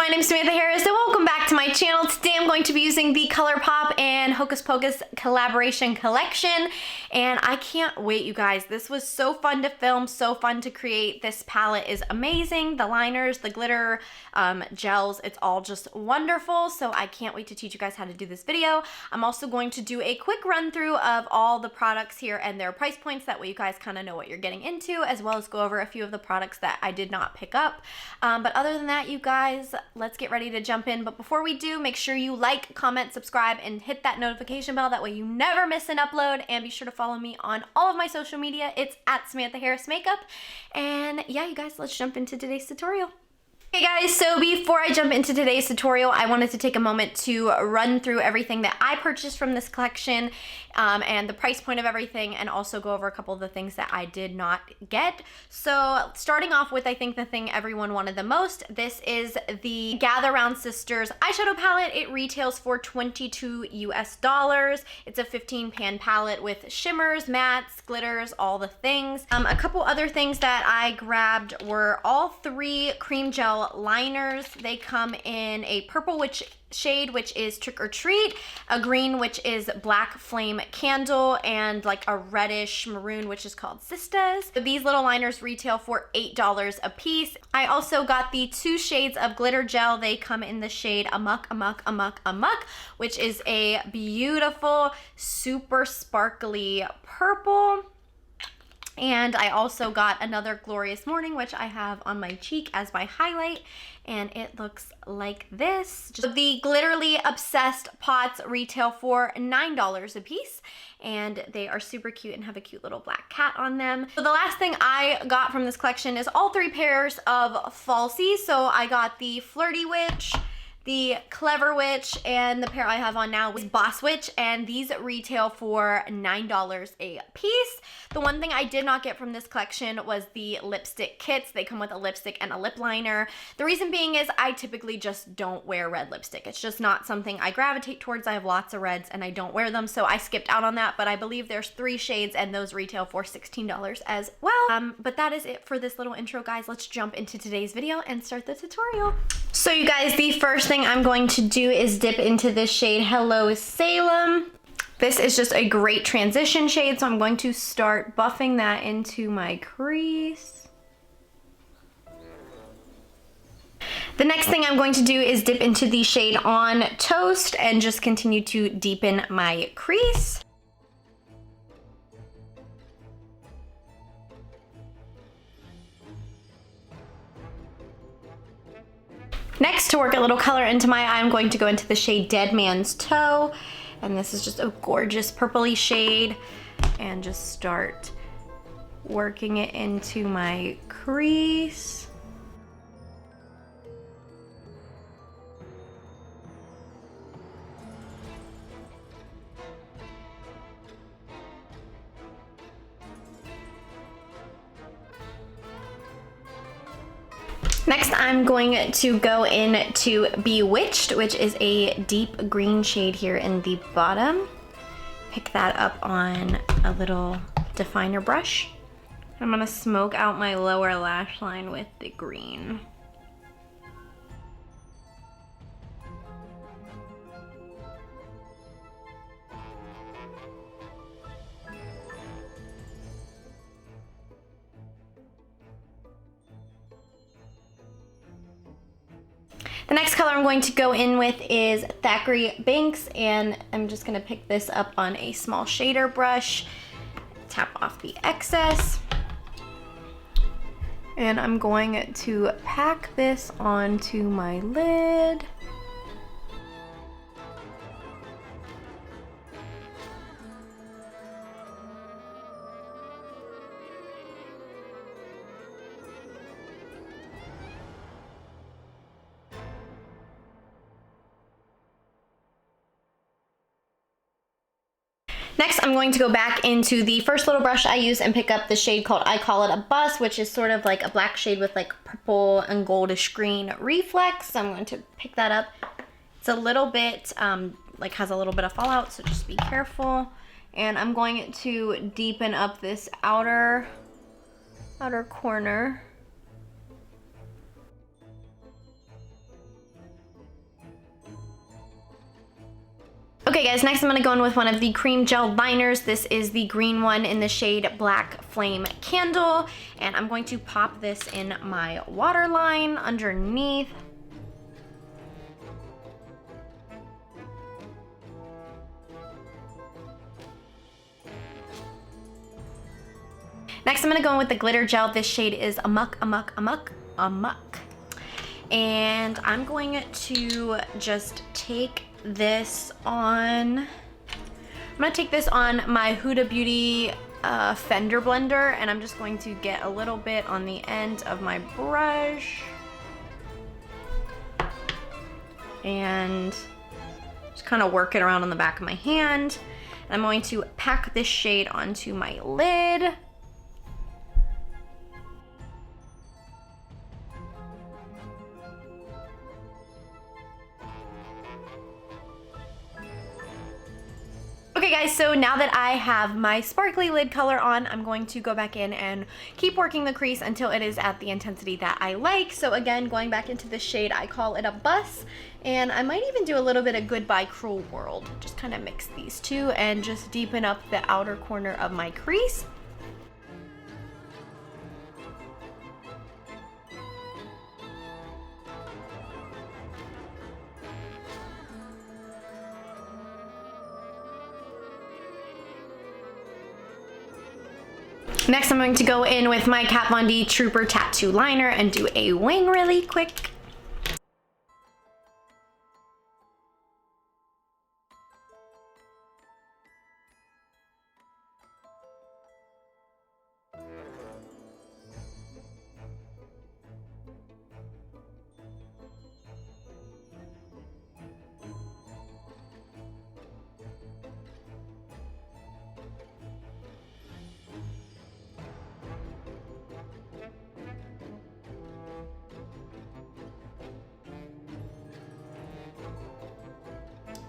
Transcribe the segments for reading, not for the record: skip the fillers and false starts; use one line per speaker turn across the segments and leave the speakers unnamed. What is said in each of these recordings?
my name is Samantha Harris and welcome back to my channel. Today I'm going to be using the Colourpop and Hocus Pocus collaboration collection, and I can't wait, you guys. This was so fun to film, so fun to create. This palette is amazing. The liners, the glitter, gels, it's all just wonderful, so I can't wait to teach you guys how to do this video. I'm also going to do a quick run through of all the products here and their price points, that way you guys kind of know what you're getting into, as well as go over a few of the products that I did not pick up. But other than that, you guys, let's get ready to jump in. But before we do, make sure you like, comment, subscribe, and hit that notification bell. That way you never miss an upload. And be sure to follow me on all of my social media. It's at Samantha Harris Makeup. And yeah, you guys, let's jump into today's tutorial. Hey guys, so before I jump into today's tutorial, I wanted to take a moment to run through everything that I purchased from this collection and the price point of everything, and also go over a couple of the things that I did not get. So starting off with, I think, the thing everyone wanted the most, this is the Gather Round Sisters eyeshadow palette. It retails for $22 US. It's a 15 pan palette with shimmers, mattes, glitters, all the things. A couple other things that I grabbed were all three cream gel liners. They come in a purple shade, which is Trick or Treat, a green, which is Black Flame Candle, and like a reddish maroon, which is called Sisters. These little liners retail for $8 a piece. I also got the two shades of glitter gel. They come in the shade Amok, Amok, Amok, Amok, which is a beautiful, super sparkly purple. And I also got another Glorious Morning, which I have on my cheek as my highlight, and it looks like this. The Glitterly Obsessed pots retail for $9 a piece, and they are super cute and have a cute little black cat on them. So the last thing I got from this collection is all three pairs of falsies. So I got the Flirty Witch, the Clever Witch, and the pair I have on now is Boss Witch, and these retail for $9 a piece. The one thing I did not get from this collection was the lipstick kits. They come with a lipstick and a lip liner. The reason being is I typically just don't wear red lipstick. It's just not something I gravitate towards. I have lots of reds and I don't wear them, so I skipped out on that, but I believe there's three shades and those retail for $16 as well. But that is it for this little intro, guys. Let's jump into today's video and start the tutorial. So you guys, the first thing I'm going to do is dip into this shade Hello Salem. This is just a great transition shade, so I'm going to start buffing that into my crease. The next thing I'm going to do is dip into the shade On Toast and just continue to deepen my crease. Next, to work a little color into my eye, I'm going to go into the shade Dead Man's Toe, and this is just a gorgeous purpley shade, and just start working it into my crease. Next, I'm going to go into Bewitched, which is a deep green shade here in the bottom. Pick that up on a little definer brush. I'm gonna smoke out my lower lash line with the green. The next color I'm going to go in with is Thackeray Binks, and I'm just going to pick this up on a small shader brush, tap off the excess, and I'm going to pack this onto my lid. Next, I'm going to go back into the first little brush I use and pick up the shade called I Call It a Bus, which is sort of like a black shade with like purple and goldish green reflex. So I'm going to pick that up. It's a little bit, like has a little bit of fallout, so just be careful. And I'm going to deepen up this outer corner. Okay guys, next I'm going to go in with one of the cream gel liners. This is the green one in the shade Black Flame Candle, and I'm going to pop this in my waterline underneath. Next I'm going to go in with the glitter gel. This shade is Amok. And I'm going to just take this on, I'm going to take this on my Huda Beauty fender blender, and I'm just going to get a little bit on the end of my brush. And just kind of work it around on the back of my hand. And I'm going to pack this shade onto my lid. Okay guys, so now that I have my sparkly lid color on, I'm going to go back in and keep working the crease until it is at the intensity that I like. So again, going back into the shade, I call it a bus, and I might even do a little bit of Goodbye Cruel World. Just kind of mix these two and just deepen up the outer corner of my crease. Next, I'm going to go in with my Kat Von D Trooper Tattoo Liner and do a wing really quick.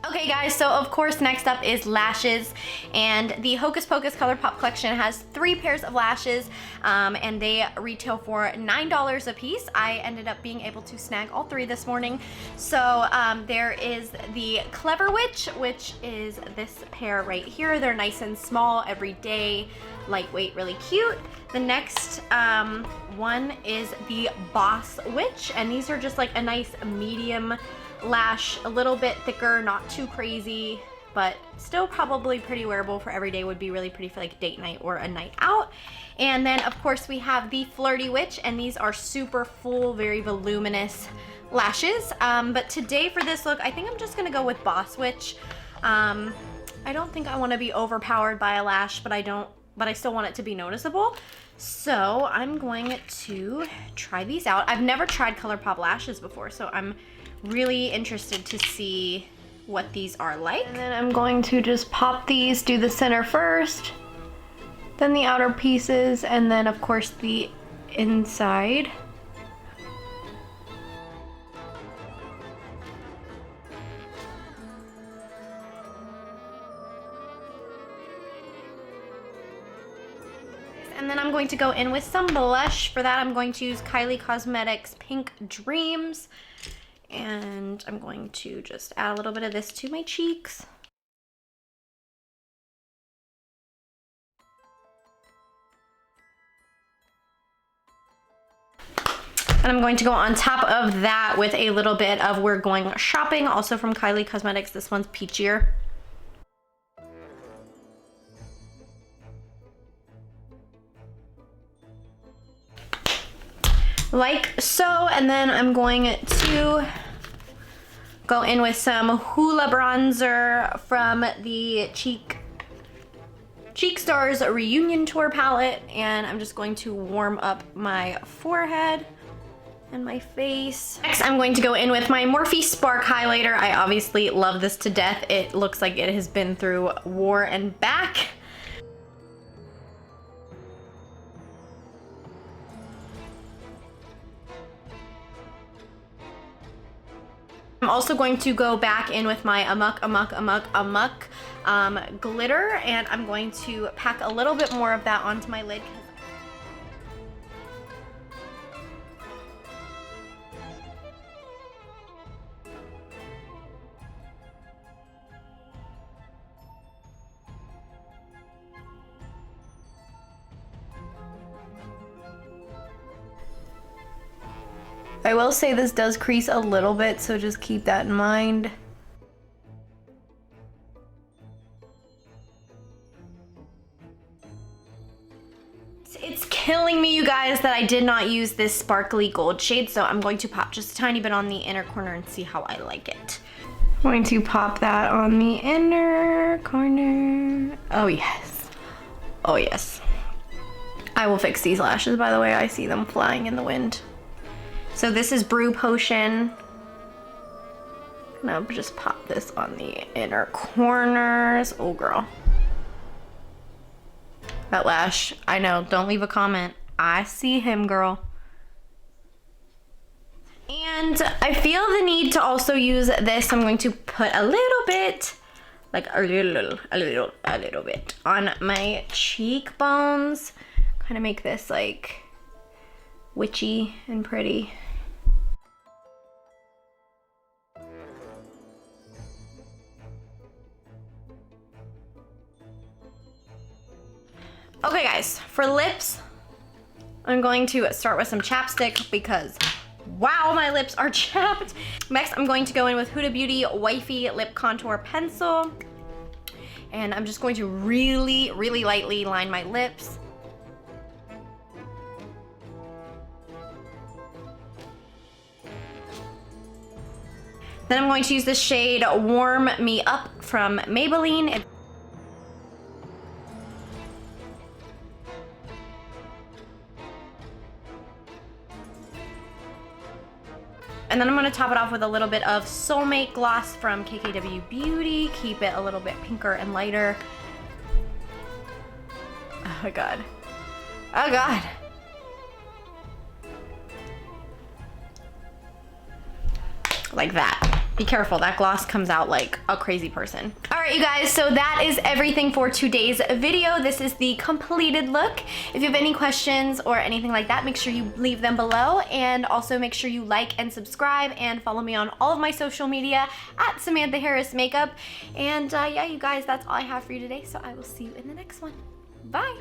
Okay guys, so of course next up is lashes, and the Hocus Pocus Colourpop collection has 3 pairs of lashes, and they retail for $9 a piece. I ended up being able to snag all 3 this morning. So there is the Clever Witch, which is this pair right here. They're nice and small, everyday, lightweight, really cute. The next one is the Boss Witch, and these are just like a nice medium lash, a little bit thicker, not too crazy, but still probably pretty wearable for every day. Would be really pretty for like date night or a night out. And then of course we have the Flirty Witch, and these are super full, very voluminous lashes. But today for this look, I think I'm just gonna go with Boss Witch. I don't think I want to be overpowered by a lash, but I still want it to be noticeable. So I'm going to try these out. I've never tried Colourpop lashes before, so I'm really interested to see what these are like. And then I'm going to just pop these, do the center first, then the outer pieces, and then of course the inside. And then I'm going to go in with some blush. For that, I'm going to use Kylie Cosmetics Pink Dreams. And I'm going to just add a little bit of this to my cheeks. And I'm going to go on top of that with a little bit of We're Going Shopping, also from Kylie Cosmetics. This one's peachier. Like so, and then I'm going to go in with some Hoola bronzer from the Cheek Stars Reunion Tour palette, and I'm just going to warm up my forehead and my face. Next, I'm going to go in with my Morphe Spark highlighter. I obviously love this to death. It looks like it has been through war and back. I'm also going to go back in with my Amok glitter, and I'm going to pack a little bit more of that onto my lid. I will say this does crease a little bit, so just keep that in mind. It's killing me, you guys, that I did not use this sparkly gold shade, so I'm going to pop just a tiny bit on the inner corner and see how I like it. I'm going to pop that on the inner corner. Oh yes. Oh yes. I will fix these lashes, by the way. I see them flying in the wind. So this is Brew Potion. And I'll just pop this on the inner corners. Oh girl. That lash, I know, don't leave a comment. I see him, girl. And I feel the need to also use this. I'm going to put a little bit, like a little bit on my cheekbones. Kind of make this like witchy and pretty. Okay guys, for lips, I'm going to start with some chapstick because wow, my lips are chapped. Next, I'm going to go in with Huda Beauty Wifey Lip Contour Pencil. And I'm just going to really, really lightly line my lips. Then I'm going to use the shade Warm Me Up from Maybelline. And then I'm gonna top it off with a little bit of Soulmate Gloss from KKW Beauty. Keep it a little bit pinker and lighter. Oh God. Oh God. Like that. Be careful, that gloss comes out like a crazy person. All right, you guys, so that is everything for today's video. This is the completed look. If you have any questions or anything like that, make sure you leave them below, and also make sure you like and subscribe and follow me on all of my social media at Samantha Harris Makeup. And yeah, you guys, that's all I have for you today, so I will see you in the next one. Bye.